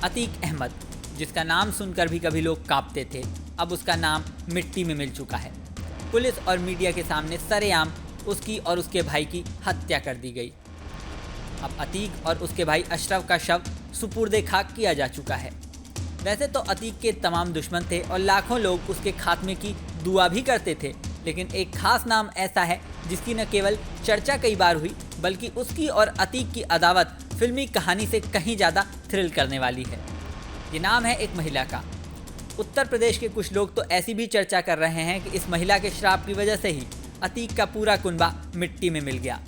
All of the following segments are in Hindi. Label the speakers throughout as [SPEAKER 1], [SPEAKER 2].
[SPEAKER 1] अतीक अहमद, जिसका नाम सुनकर भी कभी लोग कांपते थे, अब उसका नाम मिट्टी में मिल चुका है। पुलिस और मीडिया के सामने सरेआम उसकी और उसके भाई की हत्या कर दी गई। अब अतीक और उसके भाई अशरफ का शव सुपुर्दे खाक किया जा चुका है। वैसे तो अतीक के तमाम दुश्मन थे और लाखों लोग उसके खात्मे की दुआ भी करते थे, लेकिन एक खास नाम ऐसा है जिसकी न केवल चर्चा कई बार हुई, बल्कि उसकी और अतीक की अदावत फिल्मी कहानी से कहीं ज़्यादा थ्रिल करने वाली है। ये नाम है एक महिला का। उत्तर प्रदेश के कुछ लोग तो ऐसी भी चर्चा कर रहे हैं कि इस महिला के श्राप की वजह से ही अतीक का पूरा कुनबा मिट्टी में मिल गया।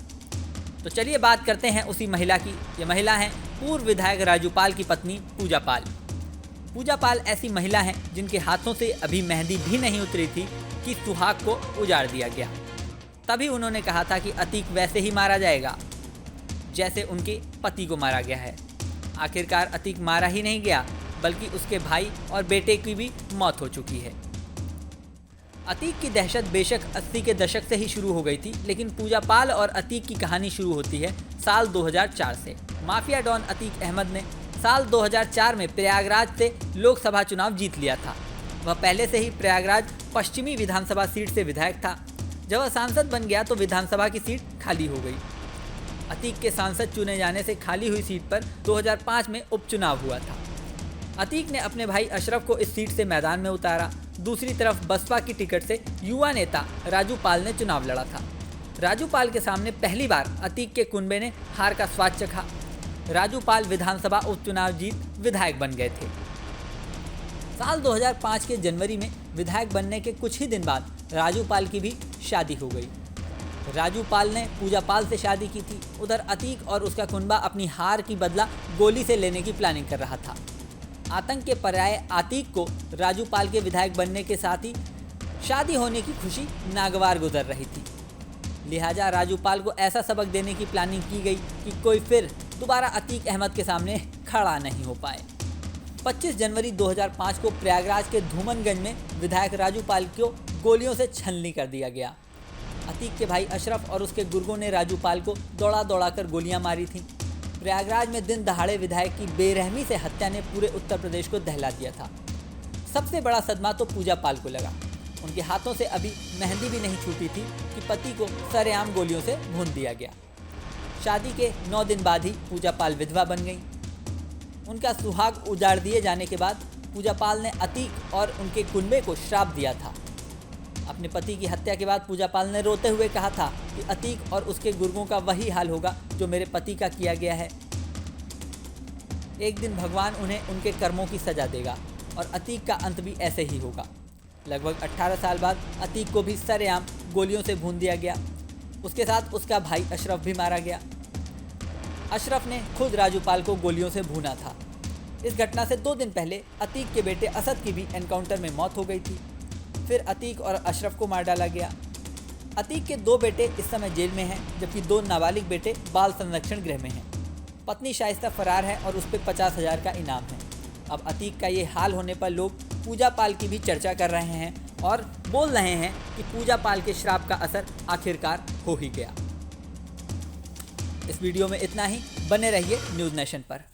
[SPEAKER 1] तो चलिए बात करते हैं उसी महिला की। ये महिला है पूर्व विधायक राजू पाल की पत्नी पूजा पाल। पूजा पाल ऐसी महिला हैं जिनके हाथों से अभी मेहंदी भी नहीं उतरी थी कि सुहाग को उजाड़ दिया गया। तभी उन्होंने कहा था कि अतीक वैसे ही मारा जाएगा जैसे उनके पति को मारा गया है। आखिरकार अतीक मारा ही नहीं गया, बल्कि उसके भाई और बेटे की भी मौत हो चुकी है। अतीक की दहशत बेशक 80 के दशक से ही शुरू हो गई थी, लेकिन पूजा पाल और अतीक की कहानी शुरू होती है साल 2004 से। माफिया डॉन अतीक अहमद ने साल 2004 में प्रयागराज से लोकसभा चुनाव जीत लिया था। वह पहले से ही प्रयागराज पश्चिमी विधानसभा सीट से विधायक था। जब वह सांसद बन गया तो विधानसभा की सीट खाली हो गई। अतीक के सांसद चुने जाने से खाली हुई सीट पर 2005 में उपचुनाव हुआ था। अतीक ने अपने भाई अशरफ को इस सीट से मैदान में उतारा। दूसरी तरफ बसपा की टिकट से युवा नेता राजू पाल ने चुनाव लड़ा था। राजू पाल के सामने पहली बार अतीक के कुनबे ने हार का स्वाद चखा। राजू पाल विधानसभा उपचुनाव जीत विधायक बन गए थे। साल 2005 के जनवरी में विधायक बनने के कुछ ही दिन बाद राजू पाल की भी शादी हो गई। राजू पाल ने पूजा पाल से शादी की थी। उधर अतीक और उसका कुनबा अपनी हार की बदला गोली से लेने की प्लानिंग कर रहा था। आतंक के पर्याय अतीक को राजू पाल के विधायक बनने के साथ ही शादी होने की खुशी नागवार गुजर रही थी। लिहाजा राजू पाल को ऐसा सबक देने की प्लानिंग की गई कि कोई फिर दोबारा अतीक अहमद के सामने खड़ा नहीं हो पाए। 25 जनवरी 2005 को प्रयागराज के धूमनगंज में विधायक राजू पाल को गोलियों से छलनी कर दिया गया। अतीक के भाई अशरफ और उसके गुर्गों ने राजू पाल को दौड़ा दौड़ा कर गोलियां मारी थीं। प्रयागराज में दिन दहाड़े विधायक की बेरहमी से हत्या ने पूरे उत्तर प्रदेश को दहला दिया था। सबसे बड़ा सदमा तो पूजा पाल को लगा। उनके हाथों से अभी मेहंदी भी नहीं छूटी थी कि पति को सरेआम गोलियों से भून दिया गया। शादी के 9 दिन बाद ही पूजा पाल विधवा बन गई। उनका सुहाग उजाड़ दिए जाने के बाद पूजा पाल ने अतीक और उनके कुनबे को श्राप दिया था। अपने पति की हत्या के बाद पूजा पाल ने रोते हुए कहा था कि अतीक और उसके गुर्गों का वही हाल होगा जो मेरे पति का किया गया है। एक दिन भगवान उन्हें उनके कर्मों की सजा देगा और अतीक का अंत भी ऐसे ही होगा। लगभग 18 साल बाद अतीक को भी सरेआम गोलियों से भून दिया गया। उसके साथ उसका भाई अशरफ भी मारा गया। अशरफ ने खुद राजू पाल को गोलियों से भूना था। इस घटना से 2 दिन पहले अतीक के बेटे असद की भी एनकाउंटर में मौत हो गई थी। फिर अतीक और अशरफ को मार डाला गया। अतीक के 2 बेटे इस समय जेल में हैं, जबकि 2 नाबालिग बेटे बाल संरक्षण गृह में हैं। पत्नी शाइस्ता फरार है और उस पर 50,000 का इनाम है। अब अतीक का ये हाल होने पर लोग पूजा पाल की भी चर्चा कर रहे हैं और बोल रहे हैं कि पूजा पाल के श्राप का असर आखिरकार हो ही गया। इस वीडियो में इतना ही। बने रहिए न्यूज़ नेशन पर।